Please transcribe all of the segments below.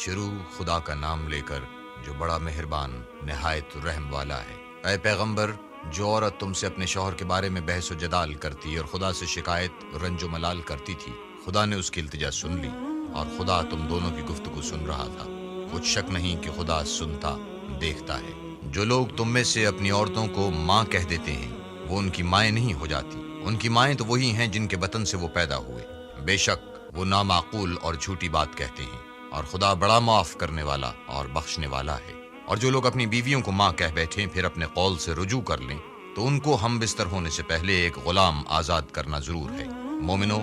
شروع خدا کا نام لے کر جو بڑا مہربان نہایت رحم والا ہے۔ اے پیغمبر، جو عورت تم سے اپنے شوہر کے بارے میں بحث و جدال کرتی اور خدا سے شکایت رنج و ملال کرتی تھی، خدا نے اس کی التجا سن لی اور خدا تم دونوں کی گفتگو سن رہا تھا۔ کچھ شک نہیں کہ خدا سنتا دیکھتا ہے۔ جو لوگ تم میں سے اپنی عورتوں کو ماں کہہ دیتے ہیں وہ ان کی مائیں نہیں ہو جاتی، ان کی مائیں تو وہی ہیں جن کے بطن سے وہ پیدا ہوئے۔ بے شک وہ نامعقول اور جھوٹی بات کہتے ہیں، اور خدا بڑا معاف کرنے والا اور بخشنے والا ہے۔ اور جو لوگ اپنی بیویوں کو ماں کہہ بیٹھیں پھر اپنے قول سے رجوع کر لیں تو ان کو ہم بستر ہونے سے پہلے ایک غلام آزاد کرنا ضرور ہے۔ مومنو،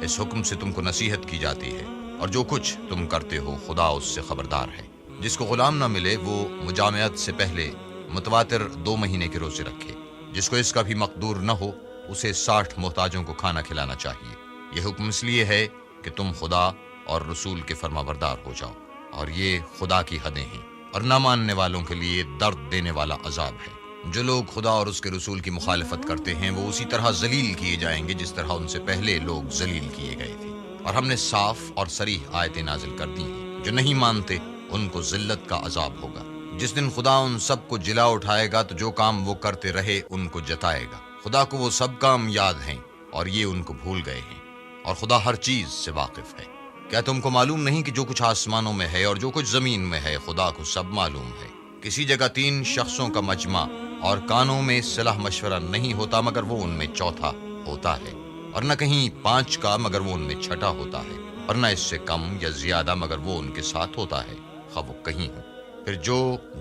اس حکم سے تم کو نصیحت کی جاتی ہے، اور جو کچھ تم کرتے ہو خدا اس سے خبردار ہے۔ جس کو غلام نہ ملے وہ مجامعت سے پہلے متواتر 2 مہینے کے روزے رکھے۔ جس کو اس کا بھی مقدور نہ ہو اسے 60 محتاجوں کو کھانا کھلانا چاہیے۔ یہ حکم اس لیے ہے کہ تم خدا اور رسول کے فرما بردار ہو جاؤ، اور یہ خدا کی حدیں ہیں، اور نہ ماننے والوں کے لیے درد دینے والا عذاب ہے۔ جو لوگ خدا اور اس کے رسول کی مخالفت کرتے ہیں وہ اسی طرح ذلیل کیے جائیں گے جس طرح ان سے پہلے لوگ ذلیل کیے گئے تھے۔ اور ہم نے صاف اور صریح آیتیں نازل کر دی ہیں۔ جو نہیں مانتے ان کو ذلت کا عذاب ہوگا۔ جس دن خدا ان سب کو جلا اٹھائے گا تو جو کام وہ کرتے رہے ان کو جتائے گا۔ خدا کو وہ سب کام یاد ہیں اور یہ ان کو بھول گئے ہیں، اور خدا ہر چیز سے واقف ہے۔ کیا تم کو معلوم نہیں کہ جو کچھ آسمانوں میں ہے اور جو کچھ زمین میں ہے خدا کو سب معلوم ہے؟ کسی جگہ 3 شخصوں کا مجمع اور کانوں میں صلاح مشورہ نہیں ہوتا مگر وہ ان میں چوتھا ہوتا ہے، اور نہ کہیں 5 کا مگر وہ ان میں چھٹا ہوتا ہے، اور نہ اس سے کم یا زیادہ مگر وہ ان کے ساتھ ہوتا ہے، خواہ وہ کہیں ہو۔ پھر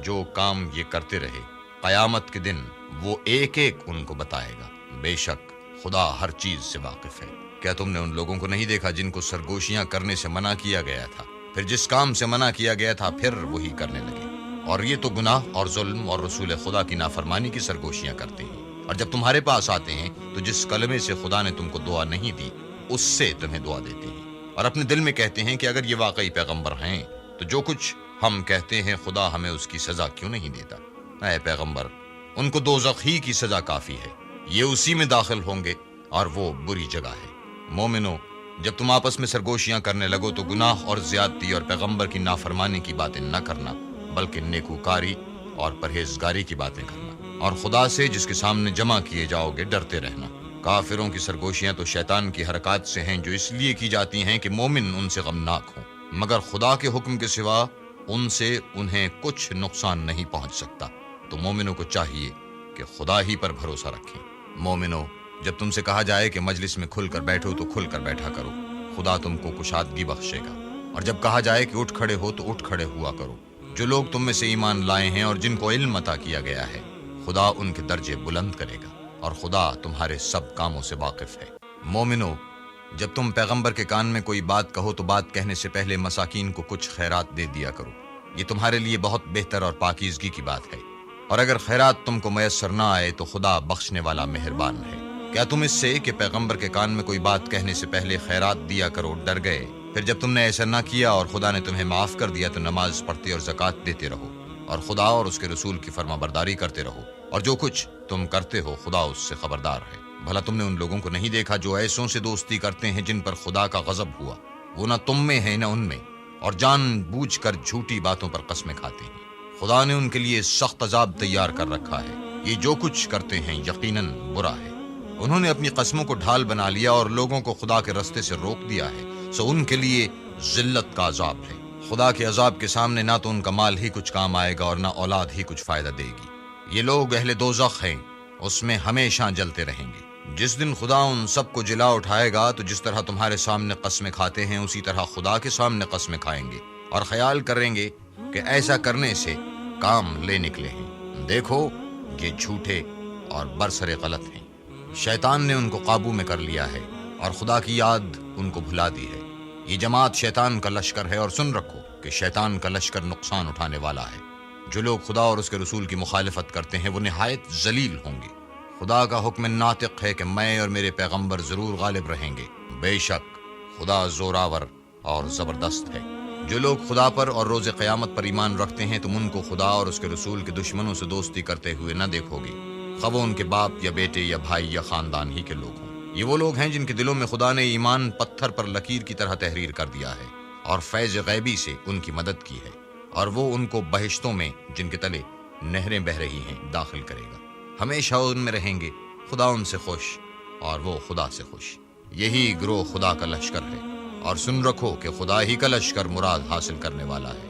جو کام یہ کرتے رہے قیامت کے دن وہ ایک ایک ان کو بتائے گا۔ بے شک خدا ہر چیز سے واقف ہے۔ کیا تم نے ان لوگوں کو نہیں دیکھا جن کو سرگوشیاں کرنے سے منع کیا گیا تھا، پھر جس کام سے منع کیا گیا تھا پھر وہی کرنے لگے؟ اور یہ تو گناہ اور ظلم اور رسول خدا کی نافرمانی کی سرگوشیاں کرتے ہیں۔ اور جب تمہارے پاس آتے ہیں تو جس کلمے سے خدا نے تم کو دعا نہیں دی اس سے تمہیں دعا دیتے ہیں، اور اپنے دل میں کہتے ہیں کہ اگر یہ واقعی پیغمبر ہیں تو جو کچھ ہم کہتے ہیں خدا ہمیں اس کی سزا کیوں نہیں دیتا؟ اے پیغمبر، ان کو دوزخ ہی کی سزا کافی ہے، یہ اسی میں داخل ہوں گے اور وہ بری جگہ ہے۔ مومنو، جب تم آپس میں سرگوشیاں کرنے لگو تو گناہ اور زیادتی اور پیغمبر کی نافرمانی کی باتیں نہ کرنا، بلکہ نیکوکاری اور پرہیزگاری کی باتیں کرنا، اور خدا سے جس کے سامنے جمع کیے جاؤ گے ڈرتے رہنا۔ کافروں کی سرگوشیاں تو شیطان کی حرکات سے ہیں جو اس لیے کی جاتی ہیں کہ مومن ان سے غمناک ہوں، مگر خدا کے حکم کے سوا ان سے انہیں کچھ نقصان نہیں پہنچ سکتا۔ تو مومنوں کو چاہیے کہ خدا ہی پر بھروسہ رکھیں۔ مومنو، جب تم سے کہا جائے کہ مجلس میں کھل کر بیٹھو تو کھل کر بیٹھا کرو، خدا تم کو کشادگی بخشے گا۔ اور جب کہا جائے کہ اٹھ کھڑے ہو تو اٹھ کھڑے ہوا کرو۔ جو لوگ تم میں سے ایمان لائے ہیں اور جن کو علم عطا کیا گیا ہے خدا ان کے درجے بلند کرے گا، اور خدا تمہارے سب کاموں سے واقف ہے۔ مومنو، جب تم پیغمبر کے کان میں کوئی بات کہو تو بات کہنے سے پہلے مساکین کو کچھ خیرات دے دیا کرو، یہ تمہارے لیے بہت بہتر اور پاکیزگی کی بات ہے۔ اور اگر خیرات تم کو میسر نہ آئے تو خدا بخشنے والا مہربان ہے۔ کیا تم اس سے کہ پیغمبر کے کان میں کوئی بات کہنے سے پہلے خیرات دیا کرو ڈر گئے؟ پھر جب تم نے ایسا نہ کیا اور خدا نے تمہیں معاف کر دیا تو نماز پڑھتے اور زکوٰۃ دیتے رہو، اور خدا اور اس کے رسول کی فرما برداری کرتے رہو، اور جو کچھ تم کرتے ہو خدا اس سے خبردار ہے۔ بھلا تم نے ان لوگوں کو نہیں دیکھا جو ایسوں سے دوستی کرتے ہیں جن پر خدا کا غضب ہوا؟ وہ نہ تم میں ہے نہ ان میں، اور جان بوجھ کر جھوٹی باتوں پر قسمیں کھاتے ہیں۔ خدا نے ان کے لیے سخت عذاب تیار کر رکھا ہے، یہ جو کچھ کرتے ہیں یقیناً برا ہے۔ انہوں نے اپنی قسموں کو ڈھال بنا لیا اور لوگوں کو خدا کے رستے سے روک دیا ہے، سو ان کے لیے ذلت کا عذاب ہے۔ خدا کے عذاب کے سامنے نہ تو ان کا مال ہی کچھ کام آئے گا اور نہ اولاد ہی کچھ فائدہ دے گی۔ یہ لوگ اہل دوزخ ہیں، اس میں ہمیشہ جلتے رہیں گے۔ جس دن خدا ان سب کو جلا اٹھائے گا تو جس طرح تمہارے سامنے قسمیں کھاتے ہیں اسی طرح خدا کے سامنے قسمیں کھائیں گے، اور خیال کریں گے کہ ایسا کرنے سے کام لے نکلے ہیں۔ دیکھو، یہ جھوٹے اور برسر غلط ہیں۔ شیطان نے ان کو قابو میں کر لیا ہے اور خدا کی یاد ان کو بھلا دی ہے۔ یہ جماعت شیطان کا لشکر ہے، اور سن رکھو کہ شیطان کا لشکر نقصان اٹھانے والا ہے۔ جو لوگ خدا اور اس کے رسول کی مخالفت کرتے ہیں وہ نہایت ذلیل ہوں گے۔ خدا کا حکم ناطق ہے کہ میں اور میرے پیغمبر ضرور غالب رہیں گے۔ بے شک خدا زوراور اور زبردست ہے۔ جو لوگ خدا پر اور روز قیامت پر ایمان رکھتے ہیں تم ان کو خدا اور اس کے رسول کے دشمنوں سے دوستی کرتے ہوئے نہ دیکھو گے، خواہ وہ ان کے باپ یا بیٹے یا بھائی یا خاندان ہی کے لوگ ہوں۔ یہ وہ لوگ ہیں جن کے دلوں میں خدا نے ایمان پتھر پر لکیر کی طرح تحریر کر دیا ہے، اور فیض غیبی سے ان کی مدد کی ہے، اور وہ ان کو بہشتوں میں جن کے تلے نہریں بہہ رہی ہیں داخل کرے گا، ہمیشہ ان میں رہیں گے، خدا ان سے خوش اور وہ خدا سے خوش۔ یہی گروہ خدا کا لشکر ہے، اور سن رکھو کہ خدا ہی کا لشکر مراد حاصل کرنے والا ہے۔